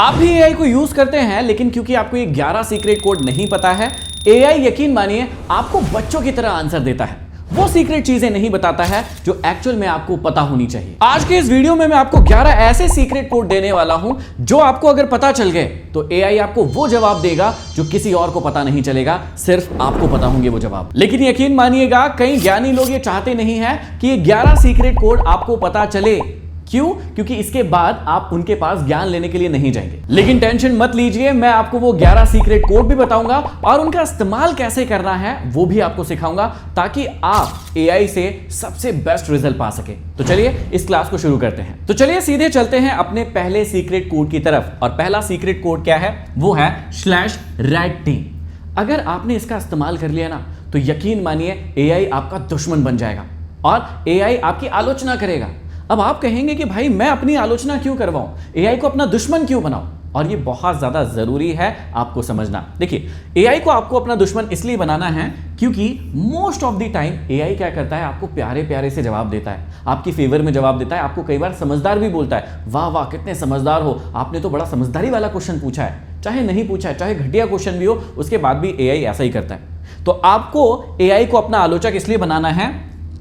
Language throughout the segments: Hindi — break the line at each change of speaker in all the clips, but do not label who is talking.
आप भी एआई को यूज करते हैं, लेकिन क्योंकि आपको ये 11 सीक्रेट कोड नहीं पता है, एआई यकीन मानिए आपको बच्चों की तरह आंसर देता है, वो सीक्रेट चीजें नहीं बताता है जो एक्चुअल में आपको पता होनी चाहिए। आज के इस वीडियो में मैं आपको 11 ऐसे सीक्रेट कोड देने वाला हूं जो आपको अगर पता चल गए तो एआई आपको वो जवाब देगा जो किसी और को पता नहीं चलेगा, सिर्फ आपको पता होंगे वो जवाब। लेकिन यकीन मानिएगा कई ज्ञानी लोग ये चाहते नहीं है कि ये 11 सीक्रेट कोड आपको पता चले। क्यों? क्योंकि इसके बाद आप उनके पास ज्ञान लेने के लिए नहीं जाएंगे। लेकिन टेंशन मत लीजिए, मैं आपको वो 11 सीक्रेट कोड भी बताऊंगा और उनका इस्तेमाल कैसे करना है वो भी आपको सिखाऊंगा, ताकि आप एआई से सबसे बेस्ट रिजल्ट पा सके। तो चलिए इस क्लास को शुरू करते हैं। तो चलिए सीधे चलते हैं अपने पहले सीक्रेट कोड की तरफ। और पहला सीक्रेट कोड क्या है? वो है /red team। अगर आपने इसका इस्तेमाल कर लिया ना तो यकीन मानिए एआई आपका दुश्मन बन जाएगा और एआई आपकी आलोचना करेगा। अब आप कहेंगे कि भाई मैं अपनी आलोचना क्यों करवाऊं, एआई को अपना दुश्मन क्यों बनाऊं? और ये बहुत ज्यादा जरूरी है आपको समझना। देखिए, एआई को आपको अपना दुश्मन इसलिए बनाना है क्योंकि most of the time AI क्या करता है, आपको प्यारे प्यारे से जवाब देता है, आपकी फेवर में जवाब देता है, आपको कई बार समझदार भी बोलता है, वाह वाह कितने समझदार हो, आपने तो बड़ा समझदारी वाला क्वेश्चन पूछा है। चाहे नहीं पूछा है, चाहे घटिया क्वेश्चन भी हो, उसके बाद भी एआई ऐसा ही करता है। तो आपको एआई को अपना आलोचक इसलिए बनाना है,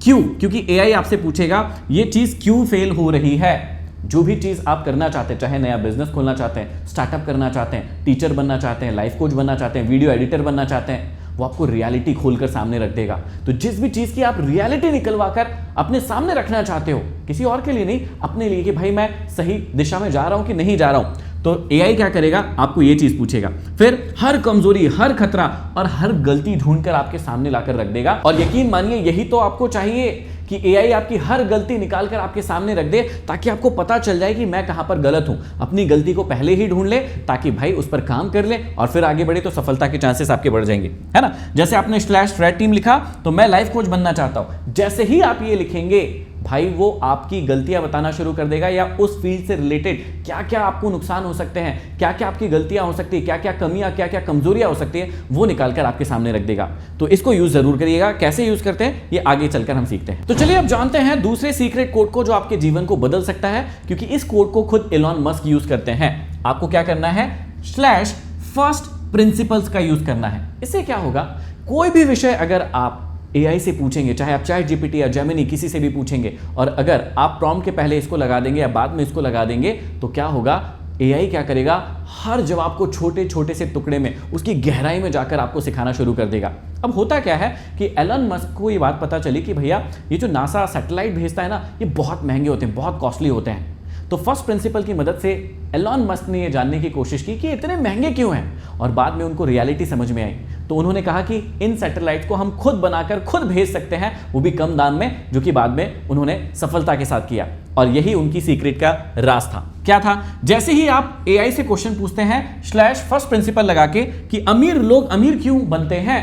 क्यों? क्योंकि एआई आपसे पूछेगा ये चीज क्यों फेल हो रही है। जो भी चीज आप करना चाहते हैं, चाहे नया बिजनेस खोलना चाहते हैं, स्टार्टअप करना चाहते हैं, टीचर बनना चाहते हैं, लाइफ कोच बनना चाहते हैं, वीडियो एडिटर बनना चाहते हैं, वो आपको रियलिटी खोलकर सामने रख देगा। तो जिस भी चीज की आप रियलिटी निकलवाकर अपने सामने रखना चाहते हो, किसी और के लिए नहीं, अपने लिए, कि भाई मैं सही दिशा में जा रहा हूं कि नहीं जा रहा हूं, तो एआई क्या करेगा, आपको ये चीज पूछेगा, फिर हर कमजोरी, हर खतरा और हर गलती ढूंढकर आपके सामने लाकर रख देगा। और यकीन मानिए यही तो आपको चाहिए कि एआई आपकी हर गलती निकालकर आपके सामने रख दे, ताकि आपको पता चल जाए कि मैं कहां पर गलत हूं। अपनी गलती को पहले ही ढूंढ ले ताकि भाई उस पर काम कर ले और फिर आगे बढ़े तो सफलता के चांसेस आपके बढ़ जाएंगे, है ना। जैसे आपने /red team लिखा तो मैं लाइफ कोच बनना चाहता हूं, जैसे ही आप ये लिखेंगे भाई वो आपकी गलतियां बताना शुरू कर देगा, या उस फील्ड से रिलेटेड क्या क्या आपको नुकसान हो सकते हैं, क्या क्या आपकी गलतियां हो सकती है, क्या क्या कमियां, क्या क्या कमजोरियां हो सकती है, वो निकालकर आपके सामने रख देगा। तो इसको यूज जरूर करिएगा। कैसे यूज करते हैं ये आगे चलकर हम सीखते हैं। तो चलिए अब जानते हैं दूसरे सीक्रेट कोड को जो आपके जीवन को बदल सकता है, क्योंकि इस कोड को खुद एलॉन मस्क यूज करते हैं। आपको क्या करना है, /first principles का यूज करना है। इससे क्या होगा, कोई भी विषय अगर आप एआई से पूछेंगे, चाहे आप ChatGPT या जेमिनी किसी से भी पूछेंगे, और अगर आप प्रॉम्प्ट के पहले इसको लगा देंगे या बाद में इसको लगा देंगे, तो क्या होगा, एआई क्या करेगा, हर जवाब को छोटे छोटे से टुकड़े में, उसकी गहराई में जाकर आपको सिखाना शुरू कर देगा। अब होता क्या है कि एलन मस्क को ये बात पता चली कि भैया ये जो नासा सैटेलाइट भेजता है ना, ये बहुत महंगे होते हैं, बहुत कॉस्टली होते हैं। तो फर्स्ट प्रिंसिपल की मदद से एलन मस्क ने ये जानने की कोशिश की कि इतने महंगे क्यों हैं, और बाद में उनको रियलिटी समझ में आई। तो उन्होंने कहा कि इन सैटेलाइट को हम खुद बनाकर खुद भेज सकते हैं, वो भी कम दाम में, जो कि बाद में उन्होंने सफलता के साथ किया। और यही उनकी सीक्रेट का राज था। क्या था? जैसे ही आप एआई से क्वेश्चन पूछते हैं /first principle लगा के कि अमीर लोग अमीर क्यों बनते हैं,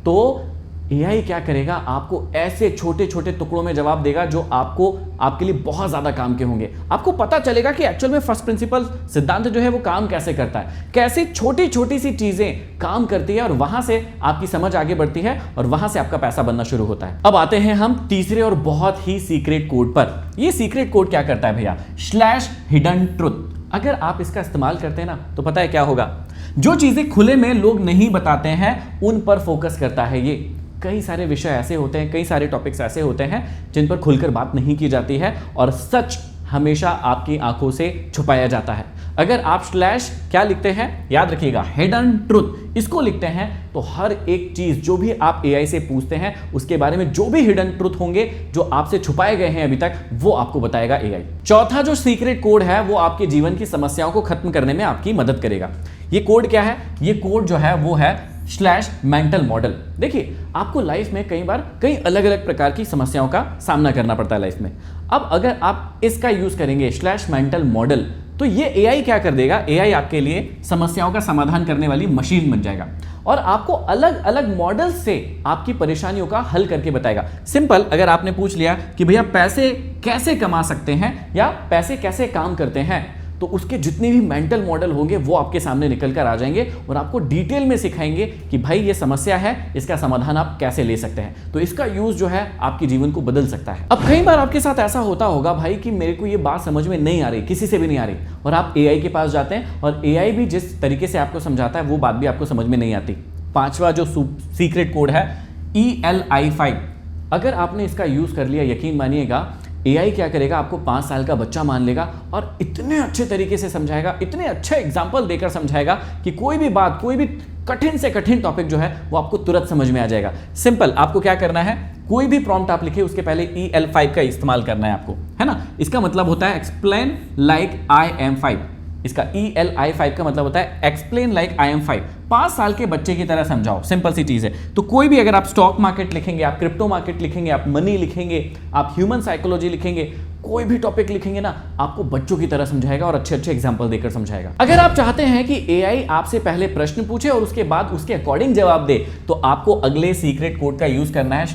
तो एआई क्या करेगा, आपको ऐसे छोटे छोटे टुकड़ों में जवाब देगा जो आपके लिए बहुत ज्यादा काम के होंगे। आपको पता चलेगा कि एक्चुअल में फर्स्ट प्रिंसिपल सिद्धांत जो है वो काम कैसे करता है, कैसे छोटी छोटी सी चीजें काम करती है, और वहां से आपकी समझ आगे बढ़ती है और वहां से आपका पैसा बनना शुरू होता है। अब आते हैं हम तीसरे और बहुत ही सीक्रेट कोड पर। ये सीक्रेट कोड क्या करता है भैया, /hidden truth। अगर आप इसका इस्तेमाल करते हैं ना तो पता है क्या होगा, जो चीजें खुले में लोग नहीं बताते हैं उन पर फोकस करता है ये। कई सारे विषय ऐसे होते हैं, कई सारे टॉपिक्स ऐसे होते हैं जिन पर खुलकर बात नहीं की जाती है, और सच हमेशा आपकी आंखों से छुपाया जाता है। अगर आप क्या लिखते हैं, याद रखिएगा, हिडन ट्रुथ, इसको लिखते हैं, तो हर एक चीज जो भी आप एआई से पूछते हैं उसके बारे में जो भी हिडन ट्रुथ होंगे जो आपसे छुपाए गए हैं अभी तक, वो आपको बताएगा एआई। चौथा जो सीक्रेट कोड है वो आपके जीवन की समस्याओं को खत्म करने में आपकी मदद करेगा। ये कोड क्या है? ये कोड जो है वो है /mental model। देखिए, आपको लाइफ में कई बार कई अलग अलग प्रकार की समस्याओं का सामना करना पड़ता है लाइफ में। अब अगर आप इसका यूज करेंगे /mental model, तो ये एआई क्या कर देगा, एआई आपके लिए समस्याओं का समाधान करने वाली मशीन बन जाएगा और आपको अलग अलग मॉडल से आपकी परेशानियों का हल करके बताएगा। सिंपल, अगर आपने पूछ लिया कि भैया पैसे कैसे कमा सकते हैं या पैसे कैसे काम करते हैं, तो उसके जितने भी मेंटल मॉडल होंगे वो आपके सामने निकल कर आ जाएंगे और आपको डिटेल में सिखाएंगे कि भाई ये समस्या है, इसका समाधान आप कैसे ले सकते हैं। तो इसका यूज जो है आपके जीवन को बदल सकता है। अब कई बार आपके साथ ऐसा होता होगा भाई कि मेरे को ये बात समझ में नहीं आ रही, किसी से भी नहीं आ रही, और आप एआई के पास जाते हैं और एआई भी जिस तरीके से आपको समझाता है वो बात भी आपको समझ में नहीं आती। पांचवा जो सीक्रेट कोड है ELI5, अगर आपने इसका यूज कर लिया, यकीन मानिएगा एआई क्या करेगा, आपको 5 साल का बच्चा मान लेगा और इतने अच्छे तरीके से समझाएगा, इतने अच्छे एग्जाम्पल देकर समझाएगा कि कोई भी बात, कोई भी कठिन से कठिन टॉपिक जो है वो आपको तुरंत समझ में आ जाएगा। सिंपल, आपको क्या करना है, कोई भी प्रॉम्प्ट आप लिखे उसके पहले EL5 का इस्तेमाल करना है आपको, है ना। इसका मतलब होता है एक्सप्लेन लाइक आई एम 5। इसका ELI5 का मतलब होता है एक्सप्लेन लाइक आई एम 5। 5 साल के बच्चे की तरह समझाओ, सिंपल सी चीज है। तो कोई भी, अगर आप स्टॉक मार्केट लिखेंगे, आप क्रिप्टो मार्केट लिखेंगे, आप मनी लिखेंगे, आप ह्यूमन साइकोलॉजी लिखेंगे, कोई भी टॉपिक लिखेंगे ना, आपको बच्चों की तरह समझाएगा और अच्छे अच्छे एग्जांपल देकर समझाएगा। अगर आप चाहते हैं कि एआई आपसे पहले प्रश्न पूछे और उसके बाद उसके अकॉर्डिंग जवाब दे, तो आपको अगले सीक्रेट कोड का यूज करना है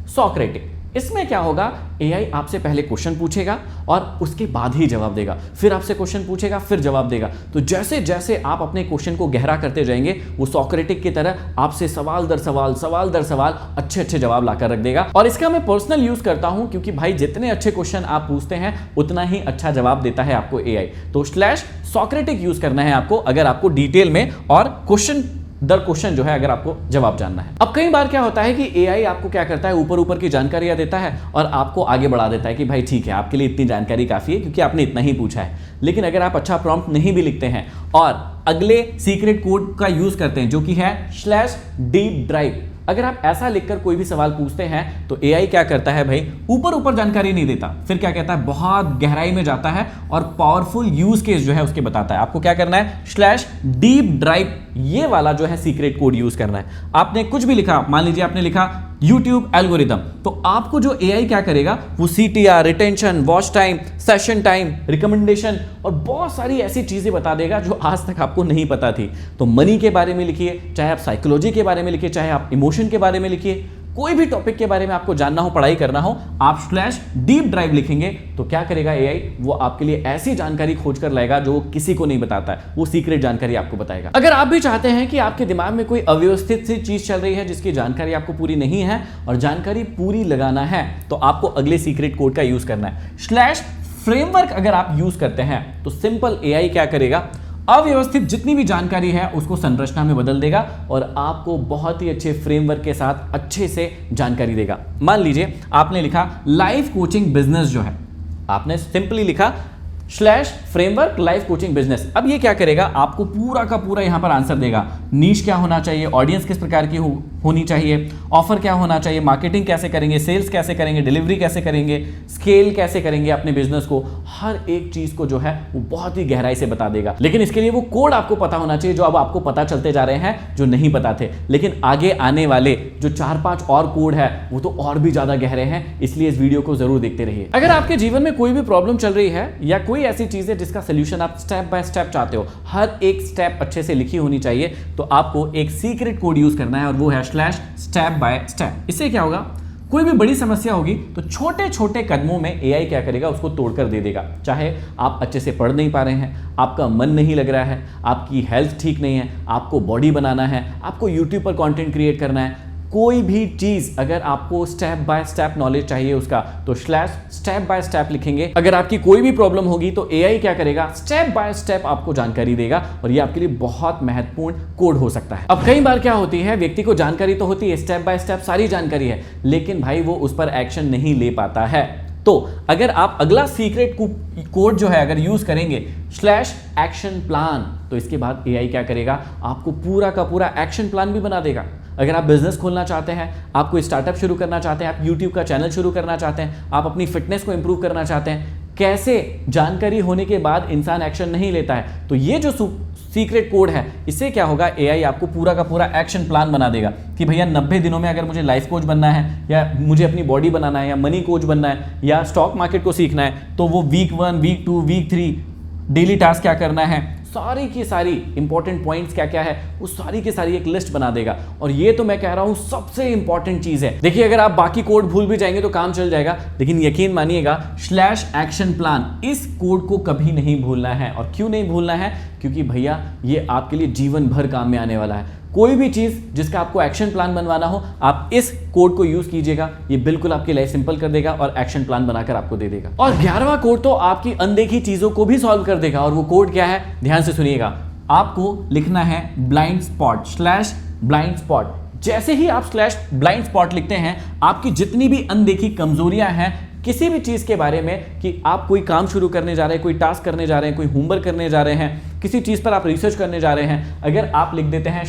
/Socratic। इसमें क्या होगा, एआई आपसे पहले क्वेश्चन पूछेगा और उसके बाद ही जवाब देगा, फिर आपसे क्वेश्चन पूछेगा, फिर जवाब देगा। तो जैसे जैसे आप अपने क्वेश्चन को गहरा करते जाएंगे, वो सॉक्रेटिक की तरह आपसे सवाल दर सवाल अच्छे अच्छे जवाब लाकर रख देगा। और इसका मैं पर्सनल यूज करता हूं, क्योंकि भाई जितने अच्छे क्वेश्चन आप पूछते हैं उतना ही अच्छा जवाब देता है आपको एआई। तो /Socratic यूज करना है आपको, अगर आपको डिटेल में और क्वेश्चन दर क्वेश्चन जो है अगर आपको जवाब जानना है। अब कई बार क्या होता है कि एआई आपको क्या करता है, ऊपर ऊपर की जानकारियां देता है और आपको आगे बढ़ा देता है कि भाई ठीक है, आपके लिए इतनी जानकारी काफी है क्योंकि आपने इतना ही पूछा है। लेकिन अगर आप अच्छा प्रॉम्प्ट नहीं भी लिखते हैं और अगले सीक्रेट कोड का यूज करते हैं जो कि है /DeepDrive, अगर आप ऐसा लिखकर कोई भी सवाल पूछते हैं तो एआई क्या करता है भाई, ऊपर ऊपर जानकारी नहीं देता, फिर क्या कहता है, बहुत गहराई में जाता है और पावरफुल यूज केस जो है उसके बताता है। आपको क्या करना है, /DeepDrive ये वाला जो है सीक्रेट कोड यूज करना है। आपने कुछ भी लिखा, मान लीजिए आपने लिखा YouTube एल्गोरिदम, तो आपको जो एआई क्या करेगा, वो CTR, retention, watch time, session time, recommendation और बहुत सारी ऐसी चीजें बता देगा जो आज तक आपको नहीं पता थी। तो मनी के बारे में लिखिए, चाहे आप साइकोलॉजी के बारे में लिखिए, चाहे आप इमोशन के बारे में लिखिए, कोई भी टॉपिक के बारे में आपको जानना हो, पढ़ाई करना हो, आप /DeepDrive लिखेंगे तो क्या करेगा एआई, वो आपके लिए ऐसी जानकारी खोज कर लाएगा जो किसी को नहीं बताता है, वो सीक्रेट जानकारी आपको बताएगा। अगर आप भी चाहते हैं कि आपके दिमाग में कोई अव्यवस्थित सी चीज चल रही है जिसकी जानकारी आपको पूरी नहीं है और जानकारी पूरी लगाना है, तो आपको अगले सीक्रेट कोड का यूज करना है /Framework। अगर आप यूज करते हैं तो सिंपल एआई क्या करेगा, अव्यवस्थित जितनी भी जानकारी है उसको संरचना में बदल देगा और आपको बहुत ही अच्छे फ्रेमवर्क के साथ अच्छे से जानकारी देगा। मान लीजिए आपने लिखा लाइफ कोचिंग बिजनेस, जो है आपने सिंपली लिखा /Framework लाइफ कोचिंग बिजनेस। अब ये क्या करेगा, आपको पूरा का पूरा यहां पर आंसर देगा। नीश क्या होना चाहिए, ऑडियंस किस प्रकार की होनी चाहिए, ऑफर क्या होना चाहिए, मार्केटिंग कैसे करेंगे, सेल्स कैसे करेंगे, डिलीवरी कैसे करेंगे, स्केल कैसे करेंगे अपने बिजनेस को, हर एक चीज को जो है वो बहुत ही गहराई से बता देगा। लेकिन इसके लिए वो कोड आपको पता होना चाहिए जो अब आपको पता चलते जा रहे हैं, जो नहीं पता थे। लेकिन आगे आने वाले जो 4-5 और कोड है वो तो और भी ज्यादा गहरे हैं, इसलिए इस वीडियो को जरूर देखते रहिए। अगर आपके जीवन में कोई भी प्रॉब्लम चल रही है या कोई ऐसी चीज है जिसका सोल्यूशन आप स्टेप बाय स्टेप चाहते हो, हर एक स्टेप अच्छे से लिखी होनी चाहिए, तो आपको एक सीक्रेट कोड यूज करना है और वो है /StepByStep। इससे क्या होगा, कोई भी बड़ी समस्या होगी तो छोटे छोटे कदमों में एआई क्या करेगा, उसको तोड़कर दे देगा। चाहे आप अच्छे से पढ़ नहीं पा रहे हैं, आपका मन नहीं लग रहा है, आपकी हेल्थ ठीक नहीं है, आपको बॉडी बनाना है, आपको यूट्यूब पर कंटेंट क्रिएट करना है, कोई भी चीज अगर आपको स्टेप बाय स्टेप नॉलेज चाहिए उसका, तो /StepByStep लिखेंगे। अगर आपकी कोई भी प्रॉब्लम होगी तो एआई क्या करेगा, स्टेप बाय स्टेप आपको जानकारी देगा और ये आपके लिए बहुत महत्वपूर्ण कोड हो सकता है। अब कई बार क्या होती है, व्यक्ति को जानकारी तो होती है, स्टेप बाय स्टेप सारी जानकारी है, लेकिन भाई वो उस पर एक्शन नहीं ले पाता है। तो अगर आप अगला सीक्रेट कोड जो है अगर यूज करेंगे /ActionPlan, तो इसके बाद एआई क्या करेगा, आपको पूरा का पूरा एक्शन प्लान भी बना देगा। अगर आप बिजनेस खोलना चाहते हैं, आप कोई स्टार्टअप शुरू करना चाहते हैं, आप यूट्यूब का चैनल शुरू करना चाहते हैं, आप अपनी फिटनेस को इंप्रूव करना चाहते हैं, कैसे जानकारी होने के बाद इंसान एक्शन नहीं लेता है, तो ये जो सीक्रेट कोड है, इससे क्या होगा, एआई आपको पूरा का पूरा एक्शन प्लान बना देगा कि भैया 90 दिनों में अगर मुझे लाइफ कोच बनना है या मुझे अपनी बॉडी बनाना है या मनी कोच बनना है या स्टॉक मार्केट को सीखना है, तो वो week 1, week 2, week 3 daily task क्या करना है, सारी की सारी इंपॉर्टेंट पॉइंट्स क्या क्या है वो सारी की सारी एक लिस्ट बना देगा। और ये तो मैं कह रहा हूं सबसे इंपॉर्टेंट चीज है। देखिए अगर आप बाकी कोड भूल भी जाएंगे तो काम चल जाएगा, लेकिन यकीन मानिएगा /action plan इस कोड को कभी नहीं भूलना है। और क्यों नहीं भूलना है? क्योंकि भैया ये आपके लिए जीवन भर काम में आने वाला है। कोई भी चीज जिसका आपको एक्शन प्लान बनवाना हो आप इस कोड को यूज कीजिएगा, ये बिल्कुल आपकी लाइफ सिंपल कर देगा और एक्शन प्लान बनाकर आपको दे देगा। और 11वां कोड तो आपकी अनदेखी चीजों को भी सॉल्व कर देगा। और वो कोड क्या है, ध्यान से सुनिएगा। आपको लिखना है ब्लाइंड स्पॉट /blind spot। जैसे ही आप /blind spot लिखते हैं, आपकी जितनी भी अनदेखी कमजोरियां हैं किसी भी चीज के बारे में, कि आप कोई काम शुरू करने जा रहे हैं, कोई टास्क करने जा रहे हैं, कोई होमवर्क करने जा रहे हैं, किसी चीज पर आप रिसर्च करने जा रहे हैं, अगर आप लिख देते हैं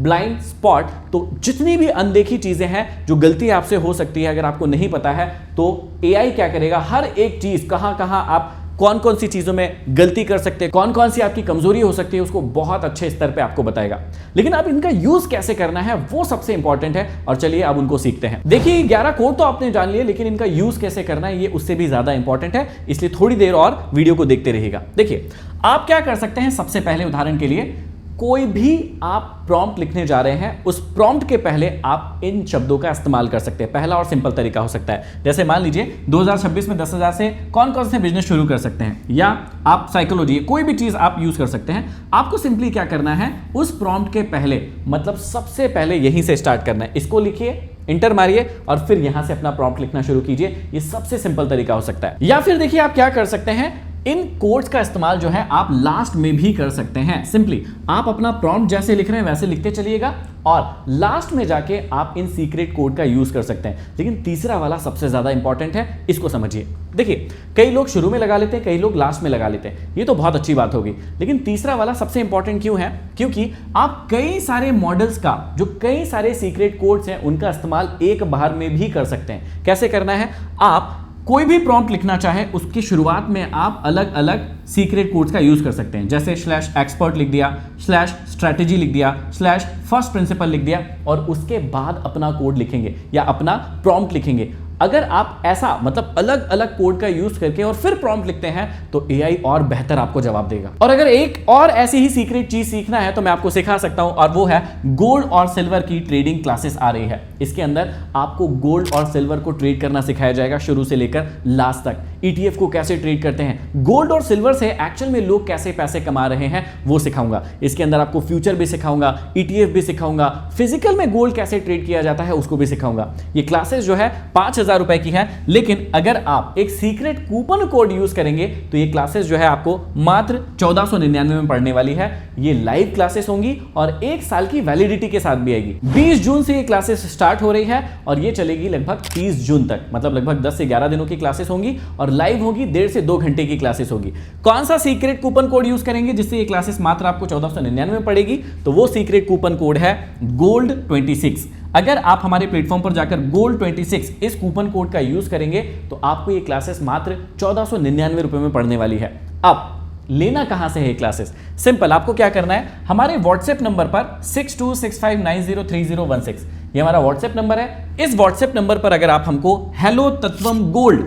/blind spot तो जितनी भी अनदेखी चीजें हैं जो गलती आपसे हो सकती है, अगर आपको नहीं पता है तो एआई क्या करेगा, हर एक चीज कहां कहां आप कौन कौन सी चीजों में गलती कर सकते हैं, कौन कौन सी आपकी कमजोरी हो सकती है, उसको बहुत अच्छे स्तर पे आपको बताएगा। लेकिन अब इनका यूज कैसे करना है वो सबसे इंपॉर्टेंट है। और चलिए अब उनको सीखते हैं। देखिए 11 कोड तो आपने जान लिए, लेकिन इनका यूज कैसे करना है ये उससे भी ज्यादा इंपॉर्टेंट है, इसलिए थोड़ी देर और वीडियो को देखते रहिएगा। देखिए आप क्या कर सकते हैं, सबसे पहले उदाहरण के लिए कोई भी आप प्रॉम्प्ट लिखने जा रहे हैं, उस प्रॉम्प्ट के पहले आप इन शब्दों का इस्तेमाल कर सकते हैं। पहला और सिंपल तरीका हो सकता है, जैसे मान लीजिए 2026 में 10,000 से कौन कौन से बिजनेस शुरू कर सकते हैं, या आप साइकोलॉजी, कोई भी चीज आप यूज कर सकते हैं। आपको सिंपली क्या करना है, उस प्रॉम्प्ट के पहले मतलब सबसे पहले यहीं से स्टार्ट करना है। इसको लिखिए, इंटर मारिए और फिर यहां से अपना प्रॉम्प्ट लिखना शुरू कीजिए। ये सबसे सिंपल तरीका हो सकता है। या फिर देखिए आप क्या कर सकते हैं, इन कोड्स का इस्तेमाल जो है आप लास्ट में भी कर सकते हैं। सिंपली आप अपना प्रॉम्प्ट जैसे लिख रहे हैं वैसे लिखते चलिएगा और लास्ट में जाके आप इन सीक्रेट कोड का यूज कर सकते हैं। लेकिन तीसरा वाला सबसे ज्यादा इंपॉर्टेंट है, इसको समझिए। देखिए कई लोग शुरू में लगा लेते हैं, कई लोग लास्ट में लगा लेते हैं, ये तो बहुत अच्छी बात होगी। लेकिन तीसरा वाला सबसे इंपॉर्टेंट क्यों है? क्योंकि आप कई सारे मॉडल्स का, जो कई सारे सीक्रेट कोड्स हैं, उनका इस्तेमाल एक बार में भी कर सकते हैं। कैसे करना है, आप कोई भी प्रॉम्प्ट लिखना चाहे उसकी शुरुआत में आप अलग अलग सीक्रेट कोड्स का यूज कर सकते हैं। जैसे /expert लिख दिया, /strategy लिख दिया, /first principle लिख दिया और उसके बाद अपना कोड लिखेंगे या अपना प्रॉम्प्ट लिखेंगे। अगर आप ऐसा मतलब अलग अलग कोड का यूज करके और फिर प्रॉम्प्ट लिखते हैं तो एआई और बेहतर आपको जवाब देगा। और अगर एक और ऐसी ही सीक्रेट चीज सीखना है तो मैं आपको सिखा सकता हूं, और वो है गोल्ड और सिल्वर की ट्रेडिंग क्लासेस आ रही है। इसके अंदर आपको गोल्ड और सिल्वर को ट्रेड करना सिखाया जाएगा शुरू से लेकर लास्ट तक। ईटीएफ को कैसे ट्रेड करते हैं, गोल्ड और सिल्वर से एक्चुअल में लोग कैसे पैसे कमा रहे हैं वो सिखाऊंगा। इसके अंदर आपको फ्यूचर भी सिखाऊंगा, ईटीएफ भी सिखाऊंगा, फिजिकल में गोल्ड कैसे ट्रेड किया जाता है उसको भी सिखाऊंगा। ये क्लासेस जो है 5,000 रुपए की है, लेकिन अगर आप एक सीक्रेट कूपन कोड यूज करेंगे तो ये क्लासेस जो है आपको मात्र 1499 में पढ़ने वाली है। ये लाइव क्लासेस होंगी और 1 साल की वैलिडिटी के साथ भी आएगी। 20 जून से ये क्लासेस स्टार्ट हो रही है और ये चलेगी लगभग 30 जून तक, मतलब लगभग 10 से 11 दिनों की क्लासेस होंगी और लाइव होगी 1.5 से 2 घंटे की क्लासेस होगी। कौन सा सीक्रेट कूपन कोड यूज करेंगे जिससे ये क्लासेस मात्र आपको 1499 में पड़ेगी? तो वो सीक्रेट कूपन कोड है GOLD26। अगर आप हमारे प्लेटफॉर्म पर जाकर GOLD26 इस कूपन कोड का यूज करेंगे तो आपको ये क्लासेस मात्र 1499 रुपए में पड़ने वाली है। अब लेना कहां से है क्लासेस? सिंपल, आपको क्या करना है, हमारे व्हाट्सएप नंबर पर 6265903016 ये हमारा व्हाट्सएप नंबर है। इस व्हाट्सएप नंबर पर अगर आप हमको हेलो तत्वम गोल्ड,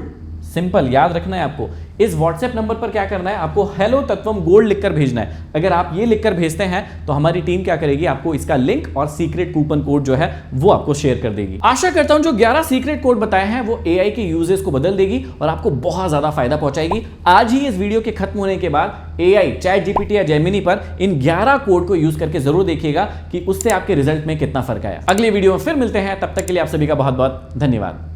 सिंपल याद रखना है आपको, इस व्हाट्सएप नंबर पर क्या करना है, आपको हेलो तत्वम गोल्ड लिखकर भेजना है। अगर आप ये लिखकर भेजते हैं तो हमारी टीम क्या करेगी, आपको इसका लिंक और सीक्रेट कूपन कोड जो है वो आपको शेयर कर देगी। आशा करता हूं जो 11 सीक्रेट कोड बताए हैं वो एआई के यूजेस को बदल देगी और आपको बहुत ज्यादा फायदा पहुंचाएगी। आज ही इस वीडियो के खत्म होने के बाद एआई, चैट जीपीटी या जेमिनी पर इन 11 कोड को यूज करके जरूर देखिएगा कि उससे आपके रिजल्ट में कितना फर्क आया। अगले वीडियो में फिर मिलते हैं, तब तक के लिए आप सभी का बहुत बहुत धन्यवाद।